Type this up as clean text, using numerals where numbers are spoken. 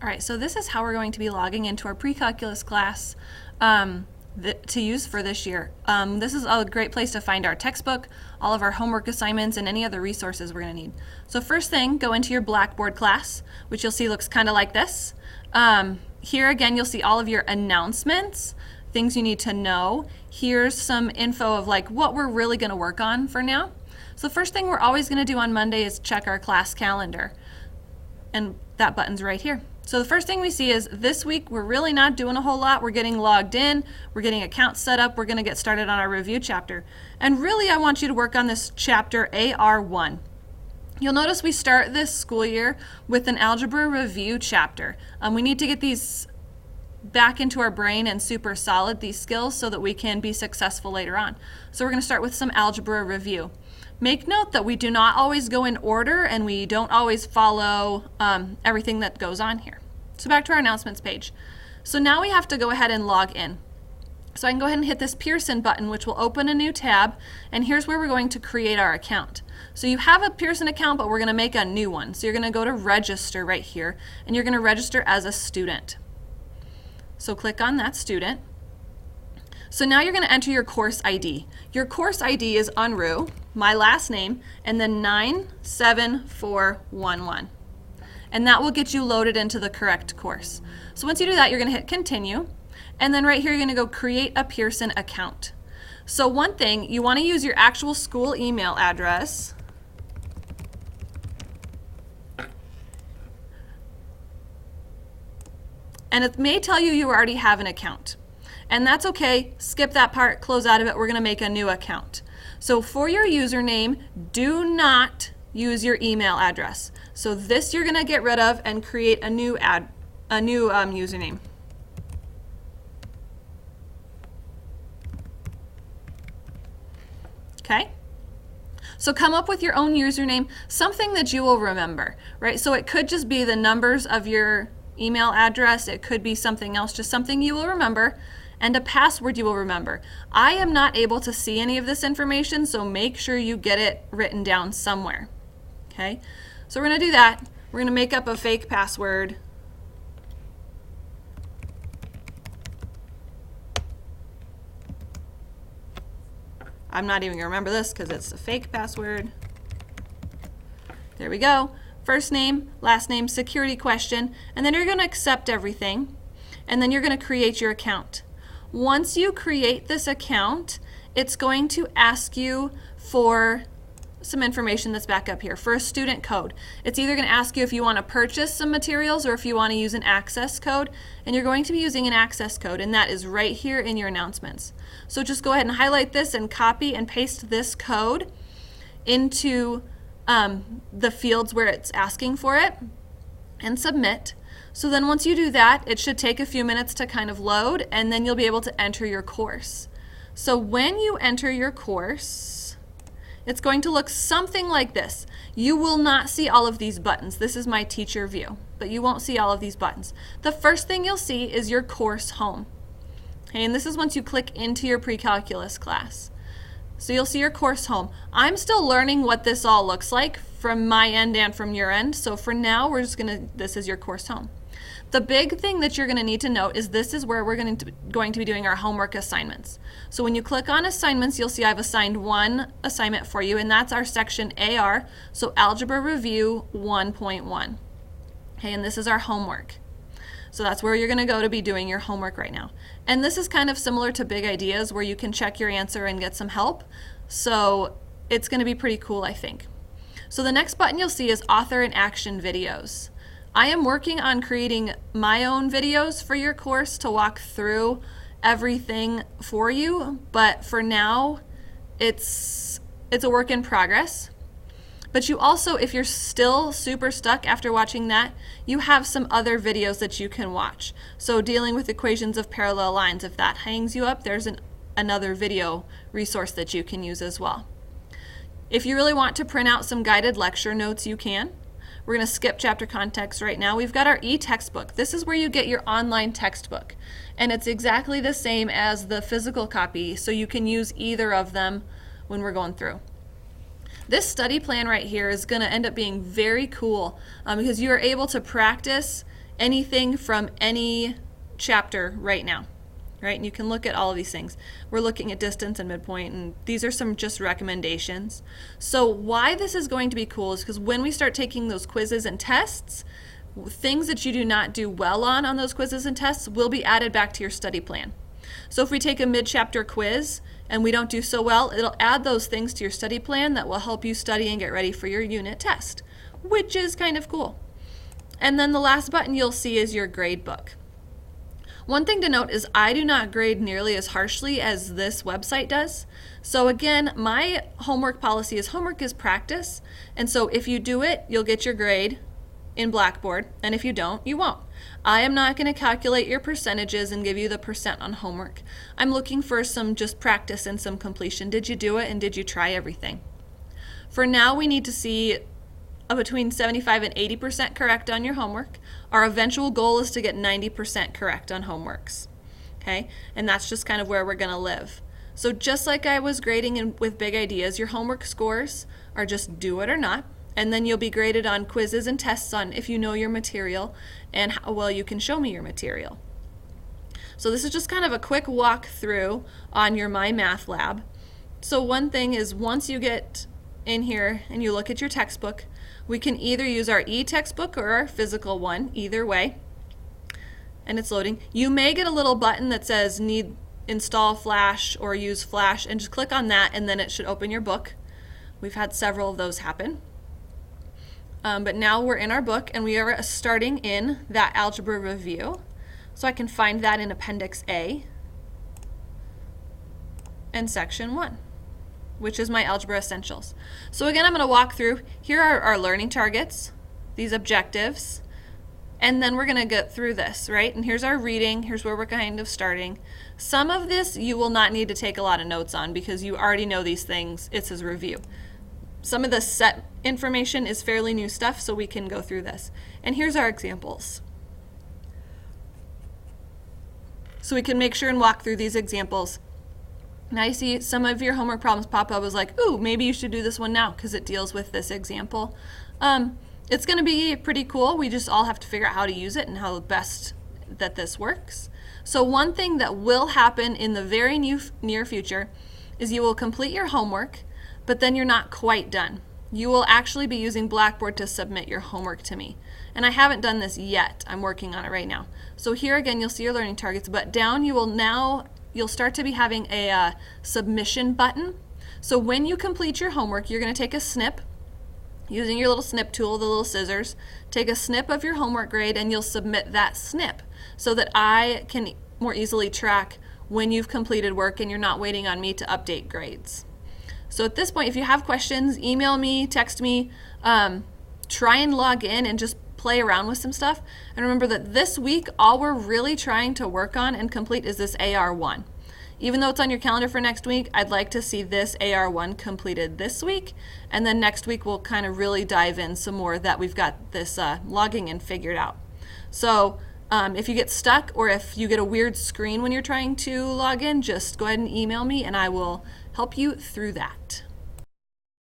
All right, so this is how we're going to be logging into our pre-calculus class to use for this year. This is a great place to find our textbook, all of our homework assignments, and any other resources we're going to need. So first thing, go into your Blackboard class, which you'll see looks kind of like this. Here again, you'll see all of your announcements, things you need to know. Here's some info of like what we're really going to work on for now. So the first thing we're always going to do on Monday is check our class calendar. And that button's right here. So the first thing we see is this week we're really not doing a whole lot. We're getting logged in, we're getting accounts set up, we're going to get started on our review chapter. And really I want you to work on this chapter AR1. You'll notice we start this school year with an algebra review chapter. We need to get these back into our brain and super solid, these skills, so that we can be successful later on. So we're going to start with some algebra review. Make note that we do not always go in order and we don't always follow everything that goes on here. So back to our announcements page. So now we have to go ahead and log in. So I can go ahead and hit this Pearson button, which will open a new tab, and here's where we're going to create our account. So you have a Pearson account, but we're going to make a new one. So you're going to go to register right here, and you're going to register as a student. So click on that student. So now you're going to enter your course ID. Your course ID is Unruh, my last name, and then 97411. And that will get you loaded into the correct course. So once you do that, you're going to hit continue. And then right here, you're going to go create a Pearson account. So one thing, you want to use your actual school email address. And it may tell you you already have an account. And that's okay. Skip that part, close out of it. We're going to make a new account. So for your username, do not use your email address. So this you're going to get rid of and create a new username. Okay? So come up with your own username, something that you will remember, right? So it could just be the numbers of your email address. It could be something else, just something you will remember, and a password you will remember. I am not able to see any of this information, so make sure you get it written down somewhere. Okay? So we're going to do that. We're going to make up a fake password. I'm not even going to remember this because it's a fake password. There we go. First name, last name, security question, and then you're going to accept everything, and then you're going to create your account. Once you create this account, it's going to ask you for some information that's back up here. For a student code, it's either going to ask you if you want to purchase some materials or if you want to use an access code, and you're going to be using an access code, and that is right here in your announcements. So just go ahead and highlight this and copy and paste this code into the fields where it's asking for it and submit. So then once you do that, it should take a few minutes to kind of load, and then you'll be able to enter your course. So when you enter your course, it's going to look something like this. You will not see all of these buttons. This is my teacher view, but you won't see all of these buttons. The first thing you'll see is your course home. Okay, and this is once you click into your pre-calculus class. So you'll see your course home. I'm still learning what this all looks like from my end and from your end. So for now, this is your course home. The big thing that you're going to need to note is this is where we're going to be doing our homework assignments. So when you click on assignments, you'll see I've assigned one assignment for you, and that's our section AR, so Algebra Review 1.1. Okay, and this is our homework. So that's where you're going to go to be doing your homework right now. And this is kind of similar to Big Ideas where you can check your answer and get some help. So it's going to be pretty cool, I think. So the next button you'll see is Author in Action videos. I am working on creating my own videos for your course to walk through everything for you, but for now it's a work in progress. But you also, if you're still super stuck after watching that, you have some other videos that you can watch. So dealing with equations of parallel lines, if that hangs you up, there's another video resource that you can use as well. If you really want to print out some guided lecture notes, you can. We're going to skip chapter context right now. We've got our e-textbook. This is where you get your online textbook. And it's exactly the same as the physical copy, so you can use either of them when we're going through. This study plan right here is going to end up being very cool because you are able to practice anything from any chapter right now, right? And you can look at all of these things. We're looking at distance and midpoint, and these are some just recommendations. So why this is going to be cool is because when we start taking those quizzes and tests, things that you do not do well on those quizzes and tests will be added back to your study plan. So if we take a mid-chapter quiz and we don't do so well, it'll add those things to your study plan that will help you study and get ready for your unit test, which is kind of cool. And then the last button you'll see is your grade book. One thing to note is I do not grade nearly as harshly as this website does. So again, my homework policy is homework is practice. And so if you do it, you'll get your grade in Blackboard, and if you don't, you won't. I am not going to calculate your percentages and give you the percent on homework. I'm looking for some just practice and some completion. Did you do it and did you try everything? For now, we need to see between 75 and 80% correct on your homework. Our eventual goal is to get 90% correct on homeworks. Okay? And that's just kind of where we're going to live. So just like I was grading with big ideas, your homework scores are just do it or not. And then you'll be graded on quizzes and tests on if you know your material and how well you can show me your material. So this is just kind of a quick walk through on your My Math Lab. So one thing is once you get in here and you look at your textbook, we can either use our e-textbook or our physical one, either way. And it's loading. You may get a little button that says need install Flash or use Flash, and just click on that and then it should open your book. We've had several of those happen. But now we're in our book and we are starting in that algebra review. So I can find that in Appendix A and Section 1, which is my Algebra Essentials. So again, I'm going to walk through. Here are our learning targets, these objectives, and then we're going to get through this, right? And here's our reading. Here's where we're kind of starting. Some of this you will not need to take a lot of notes on because you already know these things. It says review. Some of the set information is fairly new stuff, so we can go through this. And here's our examples. So we can make sure and walk through these examples. Now I see some of your homework problems pop up. I was like, ooh, maybe you should do this one now because it deals with this example. It's going to be pretty cool. We just all have to figure out how to use it and how best that this works. So one thing that will happen in the very near future is you will complete your homework, but then you're not quite done. You will actually be using Blackboard to submit your homework to me. And I haven't done this yet. I'm working on it right now. So here again, you'll see your learning targets, but down you'll start to be having a submission button. So when you complete your homework, you're going to take a snip using your little snip tool, the little scissors. Take a snip of your homework grade and you'll submit that snip so that I can more easily track when you've completed work and you're not waiting on me to update grades. So at this point, if you have questions, email me, text me, try and log in and just play around with some stuff. And remember that this week, all we're really trying to work on and complete is this AR1. Even though it's on your calendar for next week, I'd like to see this AR1 completed this week. And then next week, we'll kind of really dive in some more that we've got this logging in figured out. So if you get stuck or if you get a weird screen when you're trying to log in, just go ahead and email me and I will help you through that.